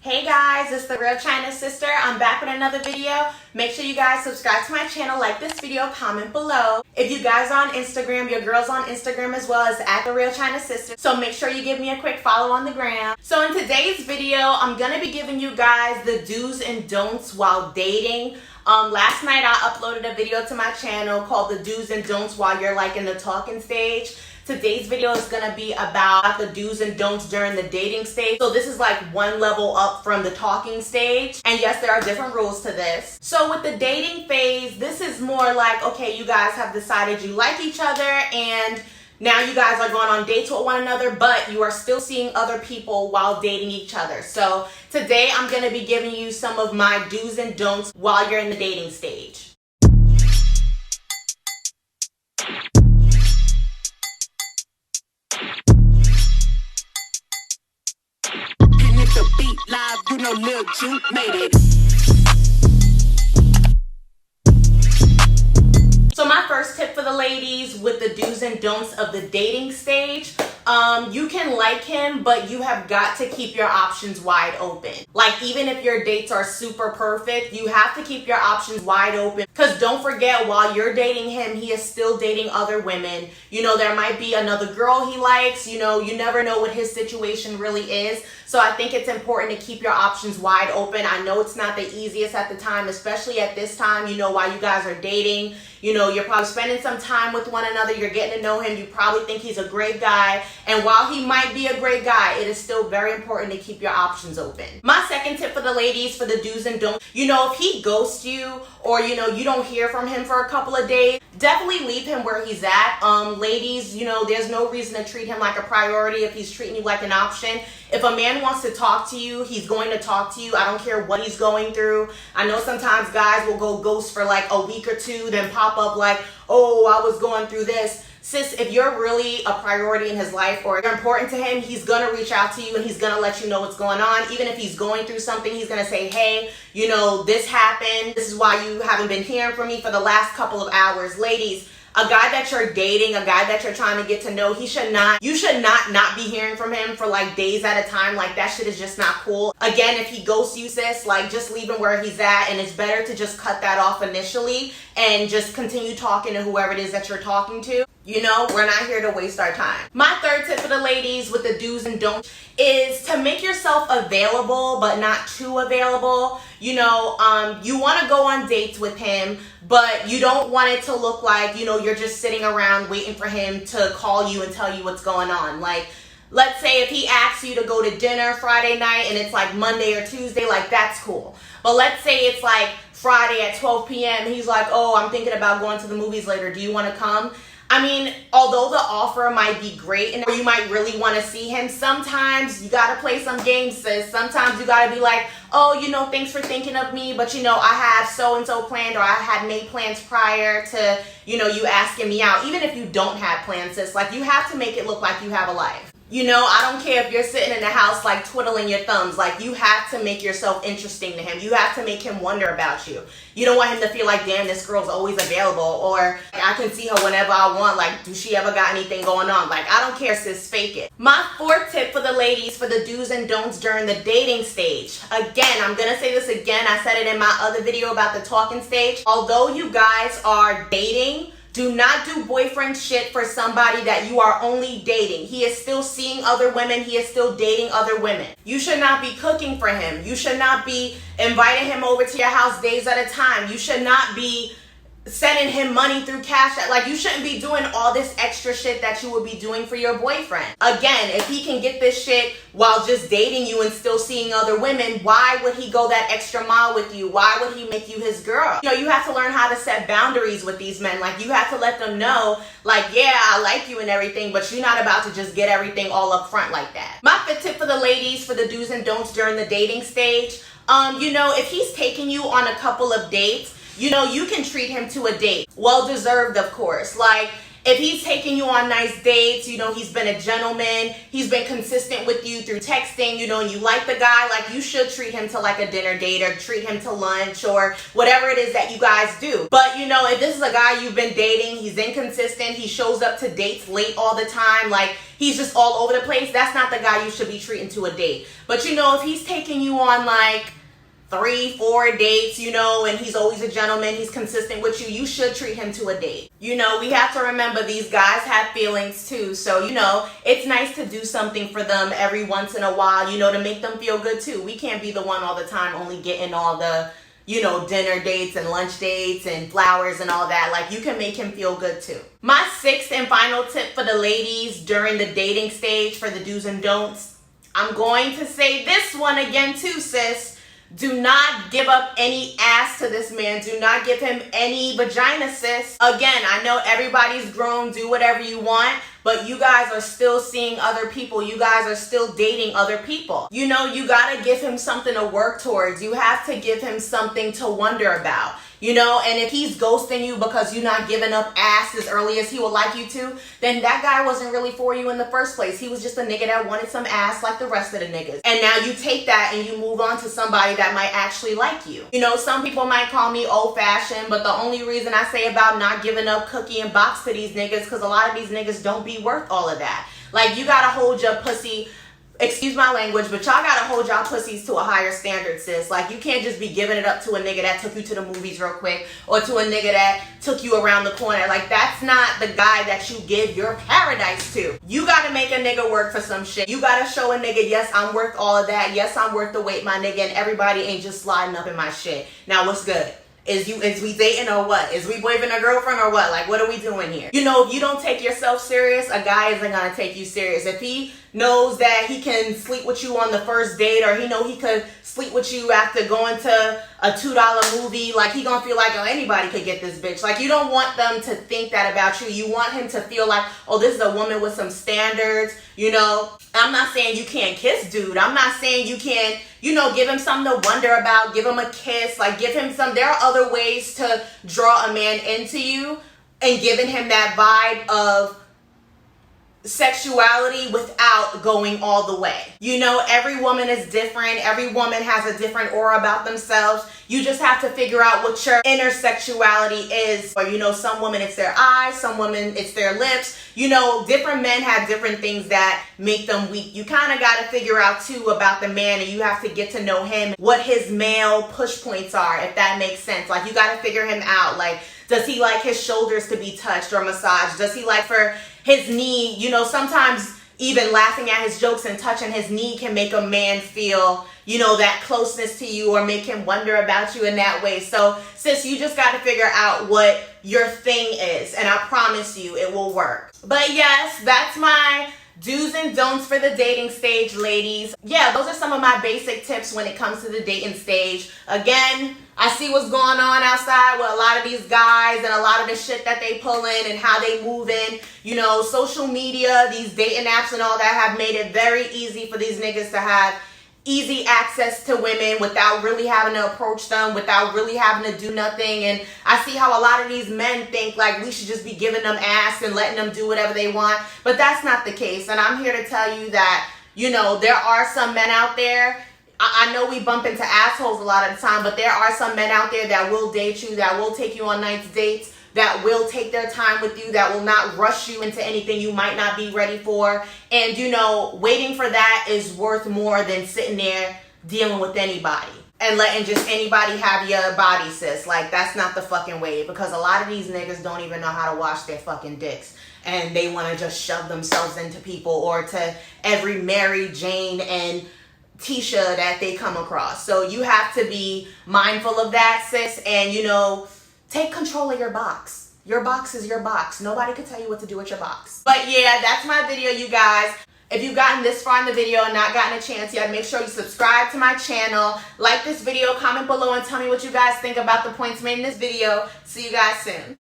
Hey guys, it's the Real China Sister. I'm back with another video. Make sure you guys subscribe to my channel, like this video, comment below. If you guys are on Instagram, your girl's on Instagram as well as at the Real China Sister. So make sure you give me a quick follow on the gram. So in today's video, I'm gonna be giving you guys the do's and don'ts while dating. Last night I uploaded a video to my channel called the do's and don'ts while you're like in the talking stage. Today's video is going to be about the do's and don'ts during the dating stage. So this is like one level up from the talking stage. And yes, there are different rules to this. So with the dating phase, this is more like, okay, you guys have decided you like each other and now you guys are going on dates with one another, but you are still seeing other people while dating each other. So today I'm going to be giving you some of my do's and don'ts while you're in the dating stage. The beat live, you know Lil Juke made it. So my first tip for the ladies with the do's and don'ts of the dating stage, you can like him, but you have got to keep your options wide open. Like even if your dates are super perfect, you have to keep your options wide open. Because don't forget, while you're dating him, he is still dating other women. You know, there might be another girl he likes. You know, you never know what his situation really is. So I think it's important to keep your options wide open. I know it's not the easiest at the time, especially at this time, you know, while you guys are dating. You know, you're probably spending some time with one another. You're getting to know him. You probably think he's a great guy. And while he might be a great guy, it is still very important to keep your options open. My second tip for the ladies for the do's and don'ts, you know, if he ghosts you or, you know, you don't hear from him for a couple of days, definitely leave him where he's at. Ladies, you know, there's no reason to treat him like a priority if he's treating you like an option. If a man wants to talk to you, he's going to talk to you. I don't care what he's going through. I know sometimes guys will go ghost for like a week or two, then pop up like, oh, I was going through this. Sis, if you're really a priority in his life or you're important to him, he's going to reach out to you and he's going to let you know what's going on. Even if he's going through something, he's going to say, hey, you know, this happened. This is why you haven't been hearing from me for the last couple of hours. Ladies, a guy that you're dating, a guy that you're trying to get to know, you should not be hearing from him for like days at a time. Like that shit is just not cool. Again, if he ghosts you, sis, like just leave him where he's at, and it's better to just cut that off initially and just continue talking to whoever it is that you're talking to. You know, we're not here to waste our time. My third tip for the ladies with the do's and don'ts is to make yourself available, but not too available. You know, you want to go on dates with him, but you don't want it to look like, you know, you're just sitting around waiting for him to call you and tell you what's going on. Like, let's say if he asks you to go to dinner Friday night and it's like Monday or Tuesday, like that's cool. But let's say it's like Friday at 12 p.m. He's like, oh, I'm thinking about going to the movies later. Do you want to come? I mean, although the offer might be great and you might really want to see him, sometimes you got to play some games, sis. Sometimes you got to be like, oh, you know, thanks for thinking of me, but, you know, I have so-and-so planned, or I had made plans prior to, you know, you asking me out. Even if you don't have plans, sis, like you have to make it look like you have a life. You know, I don't care if you're sitting in the house like twiddling your thumbs. Like you have to make yourself interesting to him. You have to make him wonder about you. You don't want him to feel like, damn, this girl's always available, or I can see her whenever I want. Like, do she ever got anything going on? Like, I don't care, sis, fake it. My fourth tip for the ladies for the do's and don'ts during the dating stage. Again, I'm going to say this again. I said it in my other video about the talking stage. Although you guys are dating, do not do boyfriend shit for somebody that you are only dating. He is still seeing other women. He is still dating other women. You should not be cooking for him. You should not be inviting him over to your house days at a time. You should not be sending him money through Cash App. Like you shouldn't be doing all this extra shit that you would be doing for your boyfriend. Again, if he can get this shit while just dating you and still seeing other women, why would he go that extra mile with you? Why would he make you his girl? You know, you have to learn how to set boundaries with these men. Like you have to let them know, like, yeah, I like you and everything, but you're not about to just get everything all up front like that. My fifth tip for the ladies for the do's and don'ts during the dating stage, you know, if he's taking you on a couple of dates, you know, you can treat him to a date. Well deserved, of course. Like, if he's taking you on nice dates, you know, he's been a gentleman, he's been consistent with you through texting, you know, and you like the guy, like, you should treat him to like a dinner date or treat him to lunch or whatever it is that you guys do. But, you know, if this is a guy you've been dating, he's inconsistent, he shows up to dates late all the time, like, he's just all over the place, that's not the guy you should be treating to a date. But, you know, if he's taking you on like 3-4 dates, you know, and he's always a gentleman, he's consistent with you, you should treat him to a date. You know, we have to remember these guys have feelings too, so, you know, it's nice to do something for them every once in a while, you know, to make them feel good too. We can't be the one all the time only getting all the, you know, dinner dates and lunch dates and flowers and all that. Like, you can make him feel good too. My sixth and final tip for the ladies during the dating stage for the do's and don'ts, I'm going to say this one again too, sis. Do not give up any ass to this man. Do not give him any vagina, sis. Again, I know everybody's grown, do whatever you want, but you guys are still seeing other people. You guys are still dating other people. You know, you gotta give him something to work towards. You have to give him something to wonder about. You know, and if he's ghosting you because you're not giving up ass as early as he would like you to, then that guy wasn't really for you in the first place. He was just a nigga that wanted some ass like the rest of the niggas. And now you take that and you move on to somebody that might actually like you. You know, some people might call me old-fashioned, but the only reason I say about not giving up cookie and box to these niggas, because a lot of these niggas don't be worth all of that. Like, you gotta hold your pussy, excuse my language, but y'all gotta hold y'all pussies to a higher standard, sis. Like, you can't just be giving it up to a nigga that took you to the movies real quick or to a nigga that took you around the corner. Like, that's not the guy that you give your paradise to. You gotta make a nigga work for some shit. You gotta show a nigga, yes, I'm worth all of that. Yes, I'm worth the wait, my nigga, and everybody ain't just sliding up in my shit. Now, what's good? Is we dating or what? Is we boyfriend or girlfriend or what? Like, what are we doing here? You know, if you don't take yourself serious, a guy isn't gonna take you serious. If he knows that he can sleep with you on the first date, or he know he could sleep with you after going to a $2 movie, like, he gonna feel like, oh, anybody could get this bitch. Like, you don't want them to think that about you. You want him to feel like, oh, this is a woman with some standards, you know. I'm not saying you can't kiss dude. I'm not saying you can't, you know, give him something to wonder about, give him a kiss, like, give him some, there are other ways to draw a man into you and giving him that vibe of sexuality without going all the way. You know, every woman is different. Every woman has a different aura about themselves. You just have to figure out what your inner sexuality is. Or, you know, some women it's their eyes, some women it's their lips. You know, different men have different things that make them weak. You kind of got to figure out too about the man, and you have to get to know him, what his male push points are, if that makes sense. Like, you got to figure him out. Like, does he like his shoulders to be touched or massaged? Does he like for his knee? You know, sometimes even laughing at his jokes and touching his knee can make a man feel, you know, that closeness to you or make him wonder about you in that way. So, sis, you just got to figure out what your thing is, and I promise you it will work. But yes, that's my do's and don'ts for the dating stage, ladies. Yeah, those are some of my basic tips when it comes to the dating stage. Again, I see what's going on outside with a lot of these guys and a lot of the shit that they pull in and how they move in. You know, social media, these dating apps and all that have made it very easy for these niggas to have easy access to women without really having to approach them, without really having to do nothing. And I see how a lot of these men think like we should just be giving them ass and letting them do whatever they want. But that's not the case. And I'm here to tell you that, you know, there are some men out there. I know we bump into assholes a lot of the time, but there are some men out there that will date you, that will take you on nice dates, that will take their time with you, that will not rush you into anything you might not be ready for. And, you know, waiting for that is worth more than sitting there dealing with anybody and letting just anybody have your body, sis. Like, that's not the fucking way, because a lot of these niggas don't even know how to wash their fucking dicks. And they want to just shove themselves into people or to every Mary Jane and Tisha that they come across. So you have to be mindful of that, sis. And, you know, take control of your box. Your box is your box. Nobody can tell you what to do with your box. But yeah, that's my video, you guys. If you've gotten this far in the video and not gotten a chance yet, make sure you subscribe to my channel, like this video, comment below, and tell me what you guys think about the points made in this video. See you guys soon.